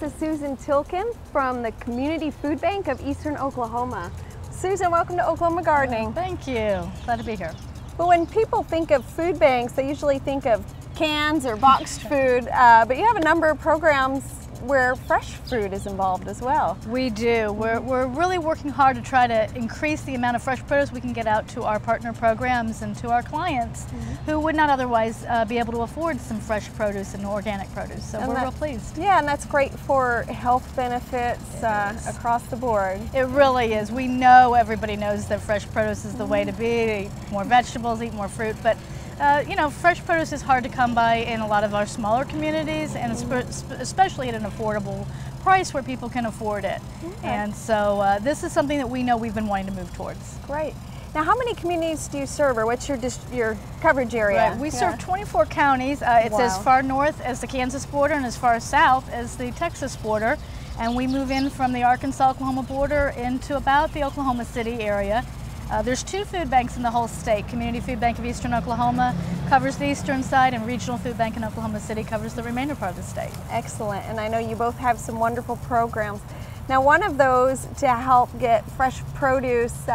This is Susan Tilkin from the Community Food Bank of Eastern Oklahoma. Susan, welcome to Oklahoma Gardening. Thank you. Glad to be here. Well, when people think of food banks, they usually think of cans or boxed food, but you have a number of programs where fresh food is involved as well. We do. We're really working hard to try to increase the amount of fresh produce we can get out to our partner programs and to our clients who would not otherwise be able to afford some fresh produce and organic produce. So we're real pleased. Yeah, and that's great for health benefits across the board. It really is. We know everybody knows that fresh produce is the way to be. Eat more vegetables, eat more fruit, but you know, fresh produce is hard to come by in a lot of our smaller communities, and especially at an affordable price where people can afford it. Okay. And so this is something that we know we've been wanting to move towards. Great. Now, how many communities do you serve, or what's your coverage area? Right. We serve 24 counties. It's as far north as the Kansas border and as far south as the Texas border. And we move in from the Arkansas-Oklahoma border into about the Oklahoma City area. There's 2 food banks in the whole state. Community Food Bank of Eastern Oklahoma covers the eastern side, and Regional Food Bank in Oklahoma City covers the remainder part of the state. Excellent, and I know you both have some wonderful programs. Now, one of those to help get fresh produce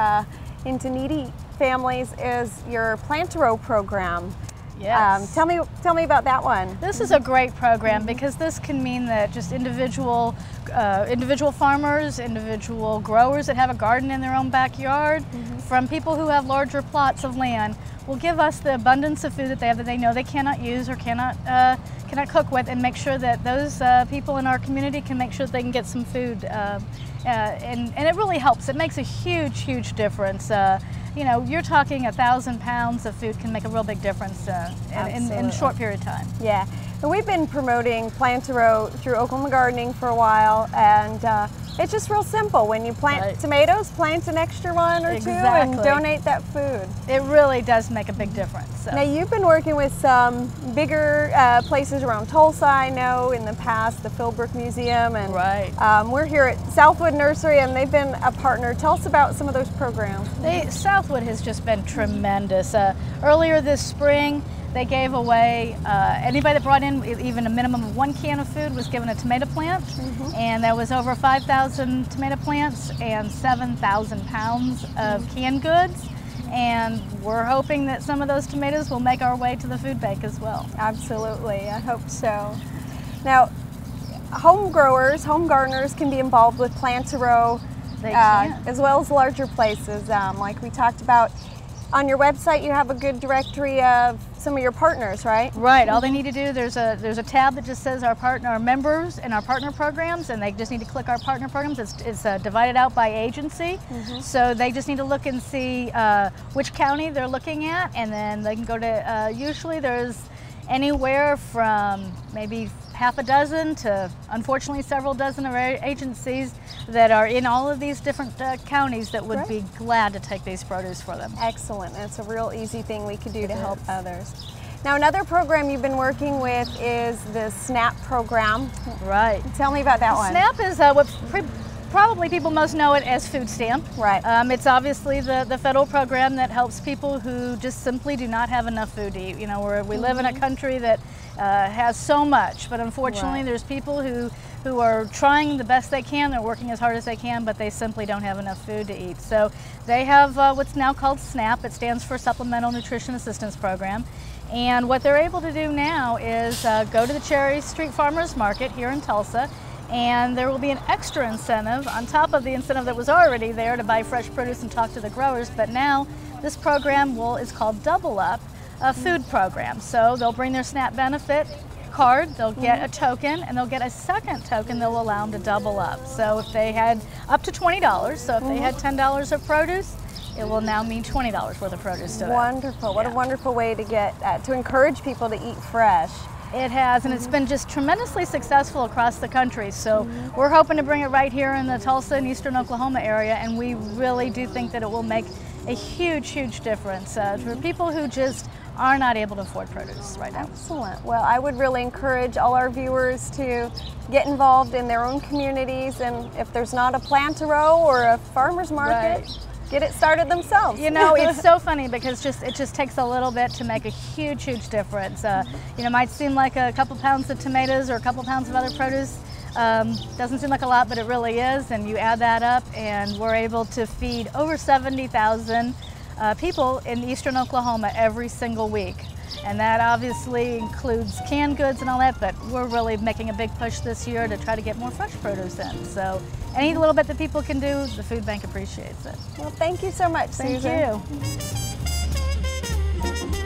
into needy families is your Plant-A-Row program. Yes. Tell me about that one. This is a great program because this can mean that just individual farmers, individual growers that have a garden in their own backyard, from people who have larger plots of land, will give us the abundance of food that they have that they know they cannot use or cannot cook with, and make sure that those people in our community can make sure that they can get some food. And it really helps. It makes a huge difference. You know, you're talking 1,000 pounds of food can make a real big difference in a short period of time. Yeah, and we've been promoting Plant-A-Row through Oklahoma Gardening for a while, and it's just real simple. When you plant tomatoes, plant an extra one or two and donate that food. It really does make a big difference. So. Now, you've been working with some bigger places around Tulsa, I know, in the past, the Philbrook Museum, and we're here at Southwood Nursery, and they've been a partner. Tell us about some of those programs. Southwood has just been tremendous. Earlier this spring, they gave away, anybody that brought in even a minimum of 1 can of food was given a tomato plant, and there was over 5,000 tomato plants and 7,000 pounds of canned goods, and we're hoping that some of those tomatoes will make our way to the food bank as well. Absolutely, I hope so. Now, home growers, home gardeners can be involved with Plant-A-Row as well as larger places, like we talked about. On your website, you have a good directory of some of your partners, right? Right. All they need to do, there's a tab that just says our members and our partner programs, and they just need to click our partner programs. It's divided out by agency, so they just need to look and see which county they're looking at, and then they can go to, usually there's anywhere from maybe half a dozen to unfortunately several dozen of our agencies that are in all of these different counties that would be glad to take these produce for them. Excellent. That's a real easy thing we could do to help others. Now, another program you've been working with is the SNAP program. Right. Tell me about that one. SNAP is what probably people most know it as food stamp. Right. It's obviously the federal program that helps people who just simply do not have enough food to eat. You know, we live in a country that has so much, but unfortunately there's people who are trying the best they can, they're working as hard as they can, but they simply don't have enough food to eat. So they have what's now called SNAP. It stands for Supplemental Nutrition Assistance Program. And what they're able to do now is go to the Cherry Street Farmers Market here in Tulsa, and there will be an extra incentive on top of the incentive that was already there to buy fresh produce and talk to the growers. But now this program is called Double Up, a food program. So they'll bring their SNAP benefit card, they'll get a token, and they'll get a second token that will allow them to double up. So if they had up to $20, so if they had $10 of produce, it will now mean $20 worth of produce to them. Wonderful. What a wonderful way to get to encourage people to eat fresh. It has, and it's been just tremendously successful across the country. So we're hoping to bring it right here in the Tulsa and Eastern Oklahoma area, and we really do think that it will make a huge difference for people who just are not able to afford produce right now. Excellent. Well, I would really encourage all our viewers to get involved in their own communities, and if there's not a Plant-A-Row or a farmer's market, get it started themselves. You know, it's so funny because it just takes a little bit to make a huge difference. You know, it might seem like a couple pounds of tomatoes or a couple pounds of other produce Doesn't seem like a lot, but it really is, and you add that up and we're able to feed over 70,000 people in eastern Oklahoma every single week. And that obviously includes canned goods and all that, but we're really making a big push this year to try to get more fresh produce in. So any little bit that people can do, the food bank appreciates it. Well, thank you so much, Susan. Thank you.